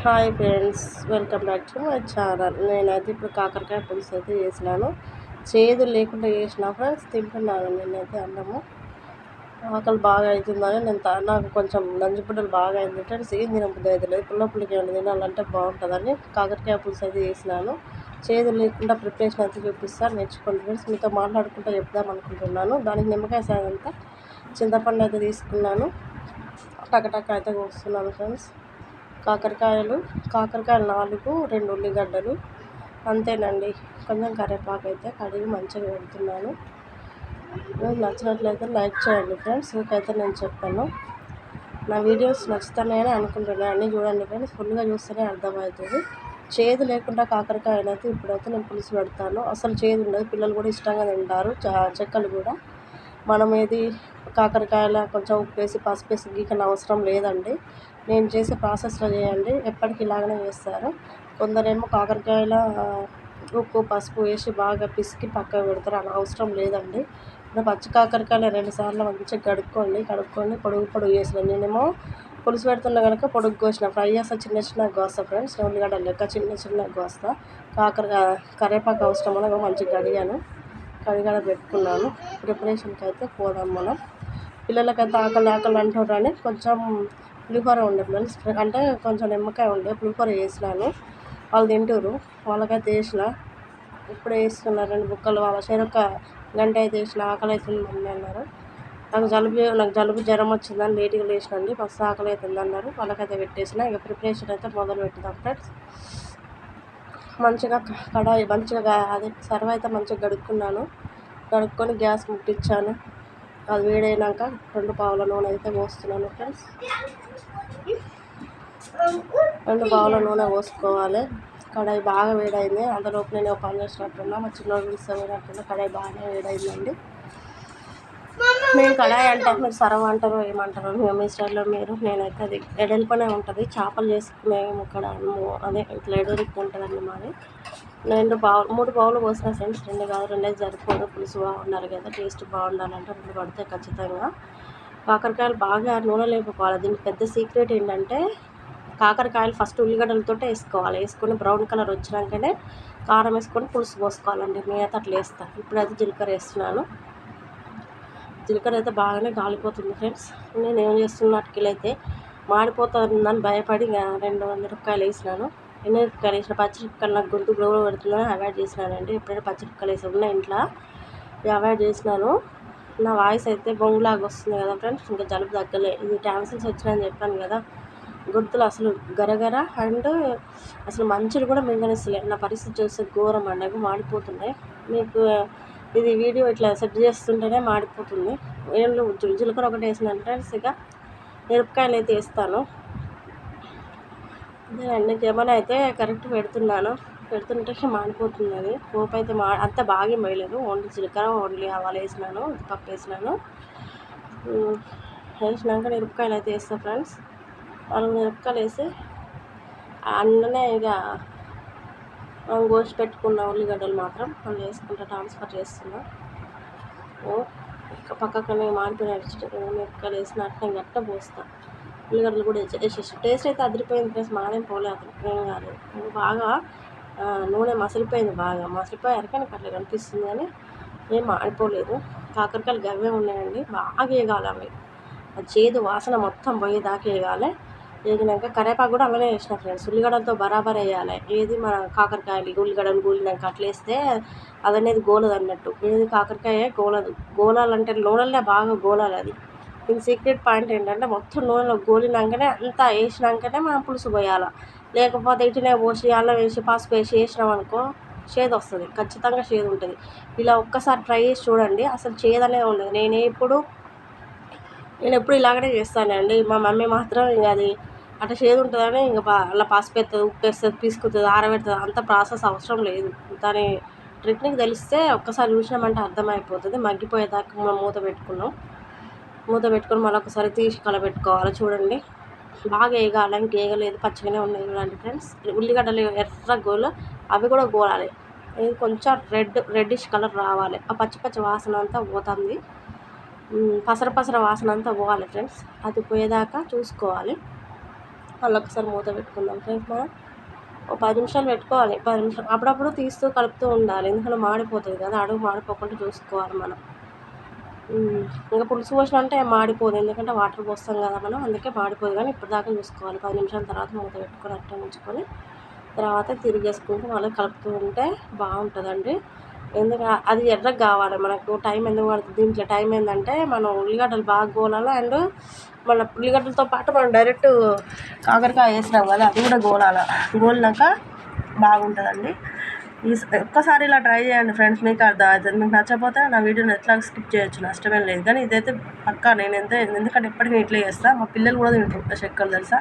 Hi friends, welcome back to my channel. నేనైతే ఇప్పుడు కాకరకాయ పులుసు అయితే చేసినాను. చేదు లేకుండా చేసిన ఫ్రెండ్స్. తింటున్నాను నేనైతే అన్నము. ఆకలి బాగా అవుతుందని నాకు కొంచెం నంజుపుడ్డలు బాగా అయింది ఫ్రెండ్స్. ఏం తినబుద్ధి అవుతలేదు. పుల్లపుల్లకి ఏమైనా తినాలంటే బాగుంటుందని కాకరకాయ పులుసు అయితే చేసినాను. చేదు లేకుండా ప్రిపరేషన్ అయితే చూపిస్తాను, నేర్చుకోండి ఫ్రెండ్స్. మీతో మాట్లాడుకుంటూ చెప్దాం అనుకుంటున్నాను. దానికి నిమ్మకాయ సాయం అంతా చింతపండు అయితే తీసుకున్నాను. టకటక అయితే కోస్తున్నాను ఫ్రెండ్స్. కాకరకాయలు 4, 2 ఉల్లిగడ్డలు అంతేనండి. కొంచెం కరివేపాకు అయితే కడిగి మంచిగా పెడుతున్నాను. మీకు నచ్చినట్లయితే లైక్ చేయండి ఫ్రెండ్స్. మీకైతే నేను చెప్పాను, నా వీడియోస్ నచ్చుతాయని అనుకుంటున్నాను. అన్నీ చూడండి ఫ్రెండ్స్, ఫుల్గా చూస్తేనే అర్థమవుతుంది. చేదు లేకుండా కాకరకాయలు అయితే ఇప్పుడైతే నేను పులుసు పెడతాను. అసలు చేదు ఉండదు, పిల్లలు కూడా ఇష్టంగా తింటారు. చెక్కలు కూడా మనం ఏది కాకరకాయల కొంచెం ఉప్పేసి పసుపేసి గీకన అవసరం లేదండి. నేను చేసే ప్రాసెస్లో చేయండి, ఎప్పటికీ ఇలాగనే చేస్తారు. కొందరేమో కాకరకాయల ఉప్పు పసుపు వేసి బాగా పిసికి పక్కకు పెడతారు. అలా అవసరం లేదండి. ఇప్పుడు పచ్చి కాకరకాయలు 2 సార్లు మంచిగా కడుక్కొని పొడుగు చేసిన. నేనేమో పులుసు పెడుతున్నా కనుక పొడుగు కోసిన. ఫ్రై చేస్తా చిన్న కోస్తా ఫ్రెండ్స్. ఉల్లిగడ్డలు లెక్క చిన్న కోస్తా. కరివేపాకు అవసరం వల్ల మంచిగా కడిగాడ పెట్టుకున్నాను. ప్రిపరేషన్కి అయితే పోదాం మనం. పిల్లలకైతే ఆకలి అంటారని కొంచెం పులిహోర ఉండే ఫ్రెండ్స్, అంటే కొంచెం నిమ్మకాయ ఉండే పులిహోర వేసినాను. వాళ్ళు తింటారు, వాళ్ళకైతే వేసిన. ఇప్పుడు వేసుకున్నారు 2 బుక్కలు. వాళ్ళ చెరొక గంట అయితే వేసిన. ఆకలి అవుతుంది మమ్మీ అన్నారు. నాకు జలుబు జ్వరం వచ్చిందని లేట్గా లేచినండి. మస్తు ఆకలి అవుతుంది అన్నారు. వాళ్ళకైతే పెట్టేసిన. ఇక ప్రిపరేషన్ అయితే మొదలు పెట్టుదాం ఫ్రెండ్స్. మంచిగా కడాయి సర్వ అయితే మంచిగా కడుక్కొని గ్యాస్ ముట్టించాను. అది వేడైనాక 2 పావుల నూనె అయితే పోస్తున్నాను ఫ్రెండ్స్. 2 పావుల నూనె పోసుకోవాలి. కడాయి బాగా వేడైంది. అంతలోపు నేను పని చేసినట్టున్నా, మా చిన్నోడు పిలుస్తున్నట్టున్నా. కడాయి బాగానే వేడైందండి. మేము కడాయి అంటారు, మీరు సరవ అంటారు, ఏమంటారు మీ స్టైల్లో మీరు. నేనైతే అది ఎడల్పనే ఉంటుంది. చేపలు చేసుకునేము ఇక్కడ అదే ఇట్లా ఎడల్పు ఉంటుందండి మాది. 3 పావులు పోసిన ఫ్రెండ్స్. 2 కాదు, 2 సరిపోదు. పులుసు బాగుండాలి కదా, టేస్ట్ బాగుండాలంటే 2 పడితే ఖచ్చితంగా. కాకరకాయలు బాగా నూనె లేపుకోవాలి. దీనికి పెద్ద సీక్రెట్ ఏంటంటే, కాకరకాయలు ఫస్ట్ ఉల్లిగడ్డలతో వేసుకోవాలి. వేసుకొని బ్రౌన్ కలర్ వచ్చినాకనే కారం వేసుకొని పులుసు పోసుకోవాలండి. నేనైతే అట్లా వేస్తాను. ఇప్పుడైతే జీలకర్ర వేస్తున్నాను. జీలకర్ర అయితే బాగానే కాలిపోతుంది ఫ్రెండ్స్. నేను ఏం చేస్తున్నట్టుకి అయితే మాడిపోతుందని భయపడి 2 మిరపకాయలు వేసినాను. మిరపకాయలు వేసిన పచ్చిమిరపకాయలు నాకు గొంతు గ్లో పెడుతుందని అవాయిడ్ చేసినానండి. ఎప్పుడైనా పచ్చిమిరపకాయలు వేసి ఉన్న ఇంట్లో అవాయిడ్ చేసినాను. నా వాయిస్ అయితే బొంగులాగా వస్తుంది కదా ఫ్రెండ్స్. ఇంకా జలుబు తగ్గలే. ఇది టాన్సిల్స్ వచ్చినాయని చెప్పాను కదా. గొంతులు అసలు గరగర అండ్ అసలు మంచులు కూడా మింగనిస్తలేదు. నా పరిస్థితి చూస్తే ఘోరం అండి, మాడిపోతున్నాయి. మీకు ఇది వీడియో ఇట్లా సెట్ చేస్తుంటేనే మాడిపోతుంది. ఏళ్ళు జీలకర్ర ఒకటి వేసినంటే ఇక మిరపకాయలు అయితే వేస్తాను. అదేనండి, జమన్ అయితే కరెక్ట్ పెడుతుంటే మాడిపోతుంది. అది పోపు అయితే అంత బాగా వేయలేదు. ఓన్లీ జీలకర్ర, ఓన్లీ ఆవాలు వేసినాను, పప్పు వేసినాను. వేసినాక మిరపకాయలు అయితే వేస్తాను ఫ్రెండ్స్. 4 మిరపకాయలు వేసి అన్ననే ఇక కోసి పెట్టుకున్న ఉల్లిగడ్డలు మాత్రం అందులో వేసుకుంటా ట్రాన్స్ఫర్ చేస్తున్నా. పక్కనే మాడిపోయిన మిరపకాయలు వేసినట్టు నేను గట్ట పోస్తా. ఉల్లిగడ్డలు కూడా వేసేసి టేస్ట్ అయితే అదిరిపోయింది ఫ్రెండ్స్. మాదేం పోలేదు, ఏం కాలేదు. బాగా నూనె మసిలిపోయారు కానీ అట్లా కనిపిస్తుంది, కానీ ఏం మాడిపోలేదు. కాకరకాయలు గవ్వే ఉన్నాయండి. బాగా వేగాలి అవి. ఆ చేదు వాసన మొత్తం పోయేదాకా వేగాలి. వేగినాక కరివేపాకు కూడా అలానే వేసిన ఫ్రెండ్స్. ఉల్లిగడ్డలతో బరాబర్ వేయాలి. ఏది మన కాకరకాయలు ఉల్లిగడ్డలు గోలినాక అట్లా వేస్తే అదనేది గోలదు అన్నట్టు. ఏది కాకరకాయ గోలాలంటే నూనెలనే బాగా గోలాలి. అది దీని సీక్రెట్ పాయింట్ ఏంటంటే, మొత్తం నూనెలో గోలినాకనే అంతా వేసినాకనే మనం పులుసు పోయాలి. లేకపోతే ఇటునే పోసి అల్లం వేసి పసుపు వేసినాం అనుకో చేదు వస్తుంది, ఖచ్చితంగా చేదు ఉంటుంది. ఇలా ఒక్కసారి ట్రై చేసి చూడండి, అసలు చేదనే ఉండదు. నేను ఎప్పుడు ఇలాగనే చేస్తానండి. మా మమ్మీ మాత్రం ఇక అది అట్లా చేదు ఉంటుందని ఇంకా అలా పసుపు వేస్తుంది, ఉప్పు వేస్తుంది, పీసుకుతుంది, ఆరబెడుతుంది. అంత ప్రాసెస్ అవసరం లేదు. దాని టెక్నిక్ తెలిస్తే ఒక్కసారి చూసినామంటే అర్థమైపోతుంది. మగ్గిపోయేదాకా మనం మూత పెట్టుకొని మళ్ళీ ఒకసారి తీసి కలబెట్టుకోవాలి. చూడండి, బాగా వేగాలి. ఇంక వేగలేదు, పచ్చిగానే ఉన్నాయి చూడండి ఫ్రెండ్స్. ఉల్లిగడ్డలు ఎర్ర అవి కూడా గోలాలి. ఇది కొంచెం రెడ్డిష్ కలర్ రావాలి. ఆ పచ్చి వాసన అంతా పోతుంది. పసర వాసన అంతా పోవాలి ఫ్రెండ్స్. అది పోయేదాకా చూసుకోవాలి. మళ్ళీ ఒకసారి మూత పెట్టుకుందాం ఫ్రెండ్స్. మనం ఒక 10 నిమిషాలు పెట్టుకోవాలి. 10 నిమిషాలు అప్పుడప్పుడు తీస్తూ కలుపుతూ ఉండాలి, ఎందుకంటే మాడిపోతుంది కదా, అడుగు మాడిపోకుండా చూసుకోవాలి మనం. ఇంకా పులుసు పోసిన అంటే మాడిపోదు, ఎందుకంటే వాటర్ పోస్తాం కదా మనం, అందుకే మాడిపోదు. కానీ ఇప్పుడు దాకా చూసుకోవాలి. 10 నిమిషాల తర్వాత మూత పెట్టుకొని అట్లా ఉంచుకొని తర్వాత తిరిగేసుకుంటూ మళ్ళీ కలుపుతూ ఉంటే బాగుంటుందండి. ఎందుకంటే అది ఎర్రగా కావాలి మనకు. టైం ఎందుకు పడుతుంది దీంట్లో? టైం ఏంటంటే మనం ఉల్లిగడ్డలు బాగా గోలాలి, అండ్ మన ఉల్లిగడ్డలతో పాటు మనం డైరెక్ట్ కాకరకాయ వేసినాం కదా, అది కూడా గోలినాక బాగుంటుందండి. ఒక్కసారి ఇలా ట్రై చేయండి ఫ్రెండ్స్, మీకు అర్థం అవుతుంది. మీకు నచ్చకపోతే నా వీడియోని ఎట్లా స్కిప్ చేయొచ్చు, నష్టమేం లేదు. కానీ ఇదైతే పక్కా నేను ఎందుకంటే ఎప్పటికీ ఇట్లా చేస్తాను. మా పిల్లలు కూడా తింటారు చక్కెర, తెలుసా.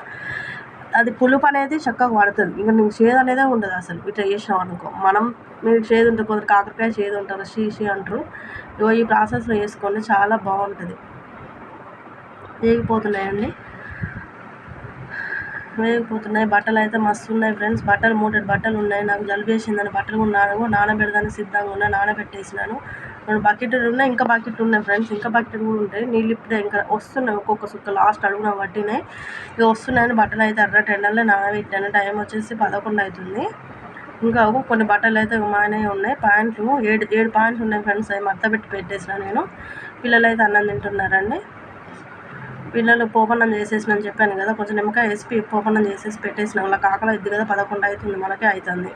అది పులుపు అనేది చక్కగా పడుతుంది, ఇంకా నీకు చేదు అనేదే ఉండదు అసలు ఇట్లా చేసినాం అనుకో. మీకు చేదు ఉంటుంది, కొందరు కాకరకాయ చేదు ఉంటారు, షీ అంటారు. ఈ ప్రాసెస్లో వేసుకోండి, చాలా బాగుంటుంది. వేగిపోతున్నాయి, బట్టలు అయితే మస్తు ఉన్నాయి ఫ్రెండ్స్. బట్టలు 3 బట్టలు ఉన్నాయి. నాకు జలుబు వేసిందని బట్టలు కూడా నానబెడదానికి సిద్ధంగా ఉన్నాయి. నానబెట్టేసినాను. 2 బకెట్లు ఉన్నాయి, ఇంకా బకెట్లు ఉన్నాయి ఫ్రెండ్స్, ఇంకా బకెట్లు కూడా ఉంటాయి. నీళ్ళు ఇప్పుడే ఇంకా వస్తున్నాయి, ఒక్కొక్క సుక్క లాస్ట్ అడుగున పట్టినాయి. ఇక వస్తున్నాయని బట్టలు అయితే ఎర్రటి ఎండల్లో నానబెట్టాను. టైం వచ్చేసి 11 అవుతుంది. ఇంకా కొన్ని బట్టలు అయితే మానే ఉన్నాయి. ప్యాంట్లు 7 ప్యాంట్లు ఉన్నాయి ఫ్రెండ్స్, అవి మడత పెట్టేసిన నేను. పిల్లలు అయితే అన్నం తింటున్నారండి. పిల్లలు పోపన్నం చేసేసినని చెప్పాను కదా, కొంచెం నిమ్మకాయ వేసి పోపన్నం చేసేసి పెట్టేసిన. వాళ్ళకి ఆకలి అవుతుంది కదా, 11 అవుతుంది, మనకే అవుతుంది.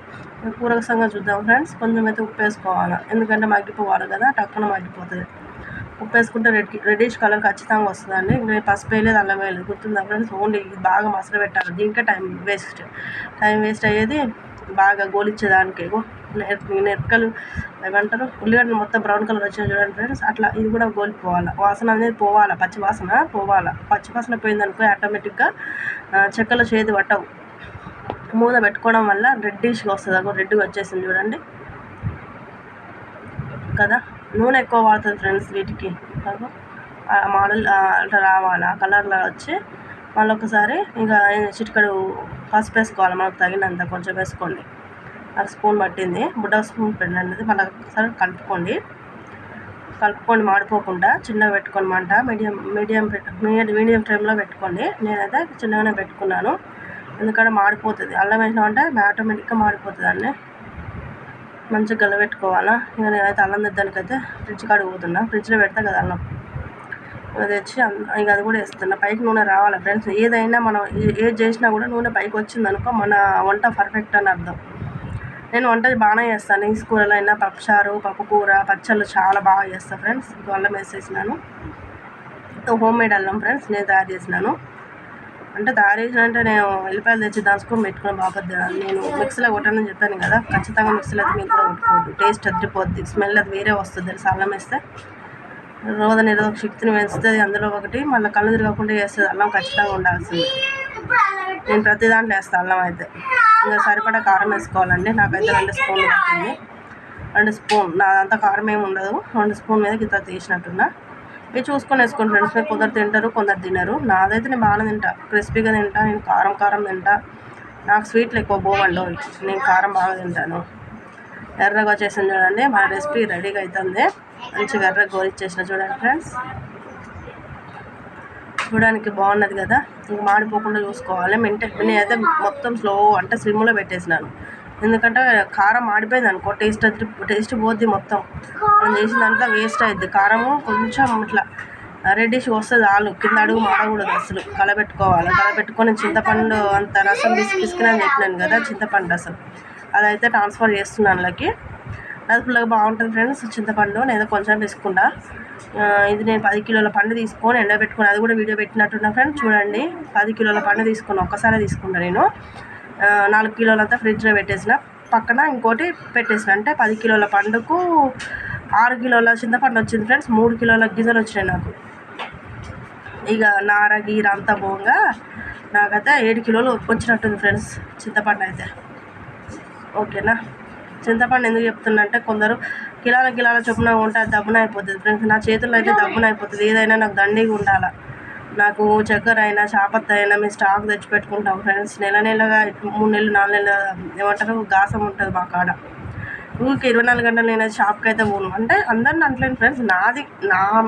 కూర సంగతి చూద్దాం ఫ్రెండ్స్. కొంచెం అయితే ఉప్పు వేసుకోవాలి, ఎందుకంటే మగ్గిపోవాలి కదా, టక్కున మగ్గిపోతుంది. ఉప్పు వేసుకుంటే రెడ్డిష్ కలర్ ఖచ్చితంగా వస్తుందండి. నేను పసుపు వేయలేదు, అల్లం వేయలేదు, గుర్తుందా ఫ్రెండ్స్. ఓన్లీ ఇది బాగా మసలు పెట్టాలి, దీనికే టైం వేస్ట్ అయ్యేది బాగా గోలిచ్చేదానికి. నెక్కలు ఏమంటారు, ఉల్లిగడ్డలు మొత్తం బ్రౌన్ కలర్ వచ్చిన చూడండి ఫ్రెండ్స్, అట్లా ఇది కూడా గోలిపోవాలి. వాసన అనేది పోవాలి, పచ్చి వాసన పోయిందనుకో ఆటోమేటిక్గా చెక్కలు చేదు పట్టవు. మూత పెట్టుకోవడం వల్ల రెడ్డిష్గా వస్తుంది. రెడ్డిగా వచ్చేసింది చూడండి కదా. నూనె ఎక్కువ వాడుతుంది ఫ్రెండ్స్ వీటికి, మోడల్ అట్లా రావాలి, ఆ కలర్లో వచ్చి మళ్ళీ ఒకసారి ఇంకా చిటికడు పసుపు వేసుకోవాలి, మనకు తగినంత కొంచెం వేసుకోండి. 1 స్పూన్ పట్టింది, బుడ్డ స్పూన్ పెట్టండి. మళ్ళీ ఒకసారి కలుపుకోండి, మాడిపోకుండా చిన్నగా పెట్టుకోండి. మంట మీడియం ఫ్లేమ్లో పెట్టుకోండి. నేనైతే చిన్నగానే పెట్టుకున్నాను, ఎందుకంటే మాడిపోతుంది. అల్లం వేసినామంటే ఆటోమేటిక్గా మాడిపోతుంది అండి. మంచిగా గలబెట్టుకోవాలా. ఇక నేనైతే అల్లం తెద్దానికైతే ఫ్రిడ్జ్ కాడికి పోతున్నా, ఫ్రిడ్జ్లో పెడతా కదా అల్లం, తెచ్చి ఇక అది కూడా వేస్తున్నా. పైకి నూనె రావాలి ఫ్రెండ్స్. ఏదైనా మనం ఏది చేసినా కూడా నూనె పైకి వచ్చిందనుకో మన వంట పర్ఫెక్ట్ అని అర్థం. నేను వంట బాగానే చేస్తాను, నీసు కూరలు అయినా, పప్పుచారు, పప్పు కూర, పచ్చళ్ళు చాలా బాగా చేస్తాను ఫ్రెండ్స్. అల్లం వేసేసినాను, హోమ్ మేడ్ అల్లం ఫ్రెండ్స్, నేను తయారు చేసినాను. అంటే నేను ఎల్లిపాయలు తెచ్చి దాచుకొని పెట్టుకుని బాపద్ది. నేను మిక్సీలో కొట్టానని చెప్పాను కదా, ఖచ్చితంగా మిక్సీలో అయితే మీకు కూడా కొట్టుకోవద్దు, టేస్ట్ అదిరిపోద్ది, స్మెల్ అది వేరే వస్తుంది తెలుసు. అల్లం వేస్తే రోగ నిరోధక శక్తిని పెంచుతుంది అందులో ఒకటి, మళ్ళీ కళ్ళు తిరగకుండా చేస్తుంది. అల్లం ఖచ్చితంగా ఉండాల్సింది. నేను ప్రతి దాంట్లో వేస్తాను అల్లం అయితే. ఇంకా సరిపడా కారం వేసుకోవాలండి. నాకైతే 2 స్పూన్లు పట్టింది, 2 స్పూన్. నాదంతా కారం ఏమి ఉండదు, 2 స్పూన్ మీద గిత్త తీసినట్టున్నా. ఇవి చూసుకొని వేసుకోండి ఫ్రెండ్స్. మీరు కొందరు తింటారు, కొందరు తినరు. నాదైతే నేను బాగానే తింటా, క్రిస్పీగా తింటా. నేను కారం తింటా, నాకు స్వీట్లు ఎక్కువ పోవండి, నేను కారం బాగా తింటాను. ఎర్రగా వచ్చేసింది చూడండి, మన రెసిపీ రెడీగా అవుతుంది. మంచిగా ఎర్రగా గోలిచ్చేసిన చూడండి ఫ్రెండ్స్, చూడడానికి బాగున్నది కదా. ఇంక మాడిపోకుండా చూసుకోవాలి. నేనైతే మొత్తం స్లో అంటే స్లిమ్లో పెట్టేసినాను, ఎందుకంటే కారం మాడిపోయింది అనుకో టేస్ట్ పోద్ది మొత్తం. మనం చేసిందంతా వేస్ట్ అవుద్ది. కారము కొంచెం ఇట్లా రెడ్డిష్ వస్తుంది, ఆలు కింద అడుగు మాడకూడదు అసలు. కలబెట్టుకొని చింతపండు అంత రసం పిసికినని చెప్పినాను కదా, చింతపండు రసం అదైతే ట్రాన్స్ఫర్ చేస్తున్నాను అందులోకి. అది ఫుల్గా బాగుంటుంది ఫ్రెండ్స్. చింతపండు నేను కొంచెం వేసుకుంటా. ఇది నేను 10 కిలోల పండు తీసుకొని ఎండబెట్టుకుని, అది కూడా వీడియో పెట్టినట్టున్నా ఫ్రెండ్స్. చూడండి, 10 కిలోల పండు తీసుకుని ఒక్కసారి తీసుకుంటా నేను. 4 కిలోలంతా ఫ్రిడ్జ్లో పెట్టేసిన, పక్కన ఇంకోటి పెట్టేసిన. అంటే 10 కిలోల పండుకు 6 కిలోల చింతపండు వచ్చింది ఫ్రెండ్స్. 3 కిలోల గింజలు వచ్చినాయి నాకు. ఇక నార గీర అంతా పోగా నాకైతే 7 కిలోలు వచ్చినట్టుంది ఫ్రెండ్స్ చింతపండు అయితే. ఓకేనా. చింతపండు ఎందుకు చెప్తున్నా అంటే, కొందరు కిలాల చొప్పున ఉంటే అది దబ్బున అయిపోతుంది ఫ్రెండ్స్. నా చేతుల్లో అయితే దబ్బున అయిపోతుంది. ఏదైనా నాకు దండిగా ఉండాలి. నాకు చక్కెర అయినా చాపత్త అయినా మేము స్టాక్ తెచ్చి పెట్టుకుంటాం ఫ్రెండ్స్. నెలగా 3 నెలలు 4 నెలలు ఏమంటారు గాసం ఉంటుంది మా కాడ. ఊరికి 24 గంటలు నేను షాప్కి అయితే పోను. అంటే అందరిని అంటలేను ఫ్రెండ్స్,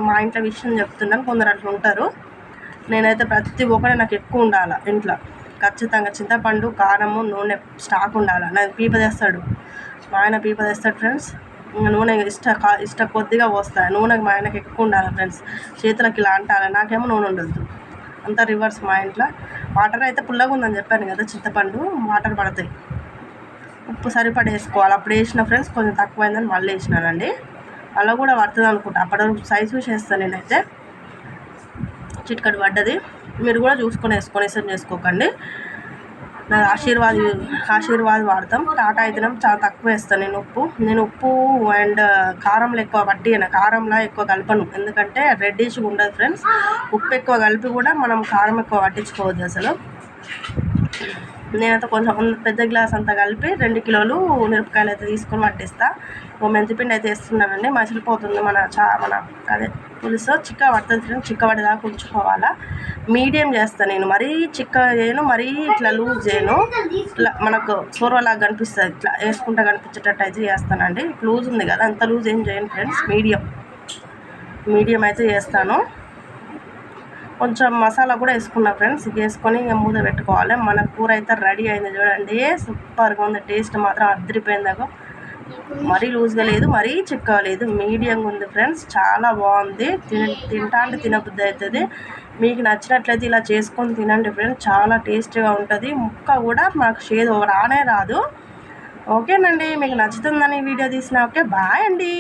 మా ఇంట్లో విషయం చెప్తున్నాను. కొందరు అట్లా ఉంటారు. నేనైతే ప్రతి ఒక్కటి నాకు ఎక్కువ ఉండాలి ఇంట్లో. ఖచ్చితంగా చింతపండు, కారము, నూనె స్టాక్ ఉండాలి. నాకు పీప తెస్తాడు, మా ఆయన పీప తెస్తాడు ఫ్రెండ్స్. ఇంకా నూనె ఇష్ట కొద్దిగా పోస్తాయి. నూనె మా ఆయనకి ఎక్కువ ఉండాలి ఫ్రెండ్స్, చేతులకి ఇలా అంటాలి. నాకేమో నూనె ఉండొద్దు, అంతా రివర్స్ మా ఇంట్లో. వాటర్ అయితే పుల్లగా ఉందని చెప్పాను కదా, చింతపండు వాటర్ పడతాయి. ఉప్పు సరిపడి వేసుకోవాలి. అప్పుడు వేసిన ఫ్రెండ్స్ కొంచెం తక్కువైందని మళ్ళీ వేసినానండి. అలా కూడా పడుతుంది అనుకుంటా, అప్పటివరకు సైజు చూసి వేస్తాను నేనైతే. చిటికడు పడ్డది, మీరు కూడా చూసుకొని వేసుకొని ఇష్టం చేసుకోకండి. నా ఆశీర్వాద్ వాడతాం. టాటా అయితేనే చాలా తక్కువ వేస్తాను నేను ఉప్పు అండ్ కారంలో ఎక్కువ పట్టిన, కారంలో ఎక్కువ కలపను, ఎందుకంటే రెడ్డిష్గా ఉండదు ఫ్రెండ్స్. ఉప్పు ఎక్కువ కలిపి కూడా మనం కారం ఎక్కువ పట్టించుకోవద్దు అసలు. నేనైతే కొంచెం పెద్ద గ్లాస్ అంతా కలిపి 2 కిలోలు మిరపకాయలు అయితే తీసుకొని పట్టిస్తా. మెంతిపిండి అయితే వేస్తున్నానండి, మసిలిపోతుంది మన అదే పులుసు. చిక్క పడుతుంది ఫ్రెండ్స్, చిక్క పడేదాకా ఉంచుకోవాలా. మీడియం చేస్తాను నేను, మరీ చిక్క చేయను, మరీ ఇట్లా లూజ్ చేయను. ఇట్లా మనకు సోర్వలాగా కనిపిస్తుంది, ఇట్లా వేసుకుంటా కనిపించేటట్టు అయితే చేస్తానండి. లూజ్ ఉంది కదా, అంత లూజ్ ఏం చేయను ఫ్రెండ్స్, మీడియం అయితే చేస్తాను. కొంచెం మసాలా కూడా వేసుకున్నా ఫ్రెండ్స్, వేసుకొని మూత పెట్టుకోవాలి. మన కూర అయితే రెడీ అయింది చూడండి, సూపర్గా ఉంది. టేస్ట్ మాత్రం అదిరిపోయిందాక. మరీ లూజ్గా లేదు, మరీ చిక్కగా లేదు, మీడియంగా ఉంది ఫ్రెండ్స్. చాలా బాగుంది, తింటా అంటే తినబుద్ధి అవుతుంది. మీకు నచ్చినట్లయితే ఇలా చేసుకొని తినండి ఫ్రెండ్స్, చాలా టేస్టీగా ఉంటుంది. ముక్క కూడా మాకు షేదు రానే రాదు. ఓకేనండి, మీకు నచ్చుతుందని వీడియో తీసిన. ఓకే, బాయ్ అండి.